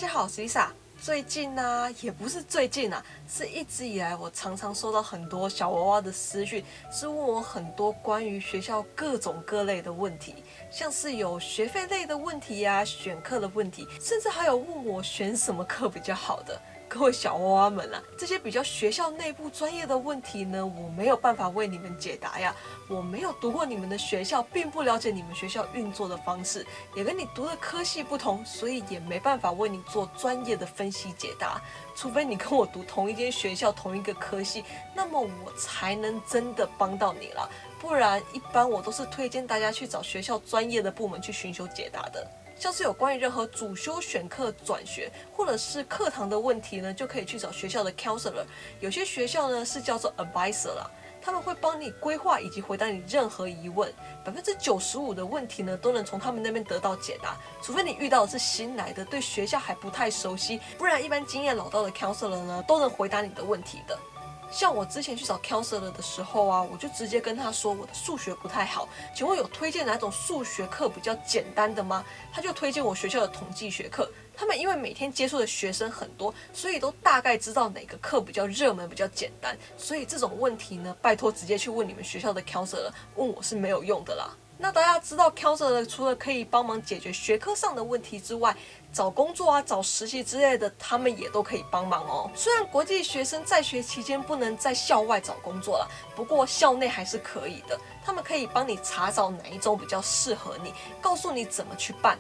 家好，我是 Lisa。最近呢，也不是最近啊，是一直以来我常常收到很多小娃娃的私讯，是问我很多关于学校各种各类的问题，像是有学费类的问题啊，选课的问题，甚至还有问我选什么课比较好的。各位小娃娃们啊，这些比较学校内部专业的问题呢，我没有办法为你们解答呀。我没有读过你们的学校，并不了解你们学校运作的方式，也跟你读的科系不同，所以也没办法为你做专业的分析解答。除非你跟我读同一间学校、同一个科系，那么我才能真的帮到你了。不然，一般我都是推荐大家去找学校专业的部门去寻求解答的。像是有关于任何主修选课转学或者是课堂的问题呢，就可以去找学校的 counselor。有些学校呢是叫做 advisor 啦，他们会帮你规划以及回答你任何疑问，95%的问题呢都能从他们那边得到解答。除非你遇到的是新来的，对学校还不太熟悉，不然一般经验老道的 counselor 呢都能回答你的问题的。像我之前去找 counselor 的时候啊，我就直接跟他说我的数学不太好，请问有推荐哪种数学课比较简单的吗？他就推荐我学校的统计学课。他们因为每天接触的学生很多，所以都大概知道哪个课比较热门、比较简单。所以这种问题呢，拜托直接去问你们学校的 counselor， 问我是没有用的啦。那大家知道 counselor 除了可以帮忙解决学科上的问题之外，找工作啊、找实习之类的，他们也都可以帮忙哦。虽然国际学生在学期间不能在校外找工作啦，不过校内还是可以的。他们可以帮你查找哪一种比较适合你，告诉你怎么去办。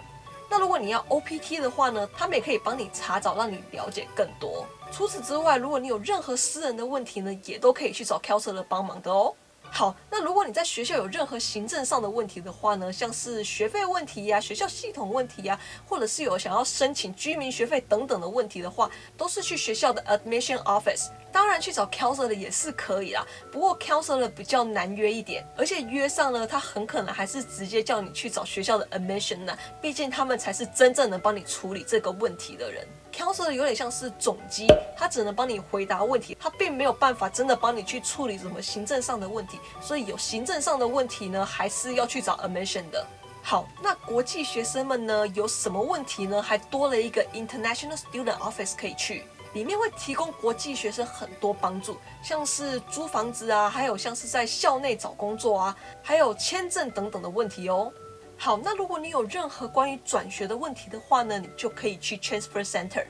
那如果你要 OPT 的话呢，他们也可以帮你查找，让你了解更多。除此之外，如果你有任何私人的问题呢，也都可以去找 counselor 帮忙的哦。好，那如果你在学校有任何行政上的问题的话呢，像是学费问题呀、学校系统问题呀，或者是有想要申请居民学费等等的问题的话，都是去学校的 admission office。当然去找 counselor 也是可以啦，不过 counselor 比较难约一点，而且约上呢，他很可能还是直接叫你去找学校的 admission 呢，毕竟他们才是真正能帮你处理这个问题的人。counselor 有点像是总机，他只能帮你回答问题，他并没有办法真的帮你去处理什么行政上的问题，所以有行政上的问题呢，还是要去找 admission 的。好，那国际学生们呢，有什么问题呢？还多了一个 International Student Office 可以去。里面会提供国际学生很多帮助，像是租房子啊，还有像是在校内找工作啊，还有签证等等的问题哦。好，那如果你有任何关于转学的问题的话呢，你就可以去 Transfer Center。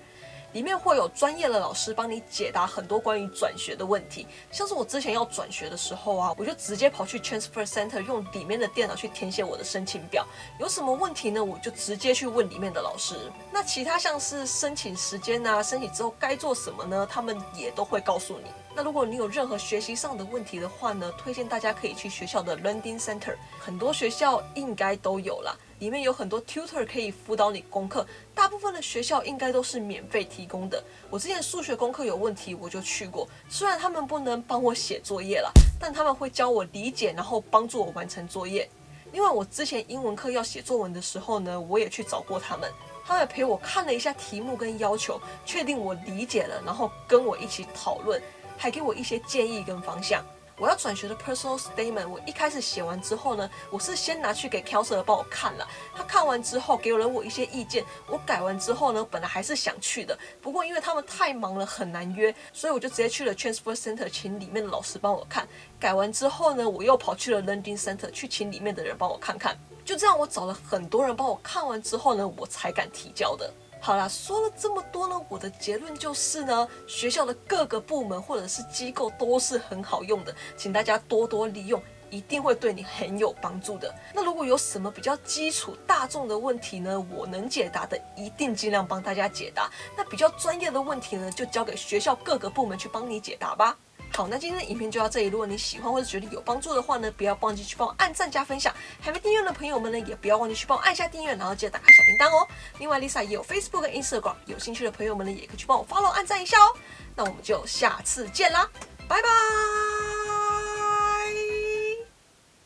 里面会有专业的老师帮你解答很多关于转学的问题，像是我之前要转学的时候啊，我就直接跑去 Transfer Center 用里面的电脑去填写我的申请表，有什么问题呢，我就直接去问里面的老师。那其他像是申请时间啊，申请之后该做什么呢，他们也都会告诉你。那如果你有任何学习上的问题的话呢，推荐大家可以去学校的 Learning Center， 很多学校应该都有啦，里面有很多 tutor 可以辅导你功课，大部分的学校应该都是免费提供的。我之前数学功课有问题，我就去过，虽然他们不能帮我写作业啦，但他们会教我理解，然后帮助我完成作业。另外，我之前英文课要写作文的时候呢，我也去找过他们。他们陪我看了一下题目跟要求，确定我理解了，然后跟我一起讨论，还给我一些建议跟方向。我要转学的 personal statement， 我一开始写完之后呢，我是先拿去给 counselor 帮我看了，他看完之后给了我一些意见，我改完之后呢，本来还是想去的，不过因为他们太忙了很难约，所以我就直接去了 transfer center 请里面的老师帮我看，改完之后呢，我又跑去了 learning center 去请里面的人帮我看看，就这样我找了很多人帮我看完之后呢，我才敢提交的。好啦，说了这么多呢，我的结论就是呢，学校的各个部门或者是机构都是很好用的，请大家多多利用，一定会对你很有帮助的。那如果有什么比较基础大众的问题呢，我能解答的一定尽量帮大家解答，那比较专业的问题呢，就交给学校各个部门去帮你解答吧。好，那今天的影片就到这里。如果你喜欢或者觉得有帮助的话呢，不要忘记去帮我按赞加分享。还没订阅的朋友们呢，也不要忘记去帮我按下订阅，然后记得打开小铃铛哦。另外 ，Lisa 也有 Facebook 跟 Instagram， 有兴趣的朋友们呢，也可以去帮我 follow 按赞一下哦。那我们就下次见啦，拜拜。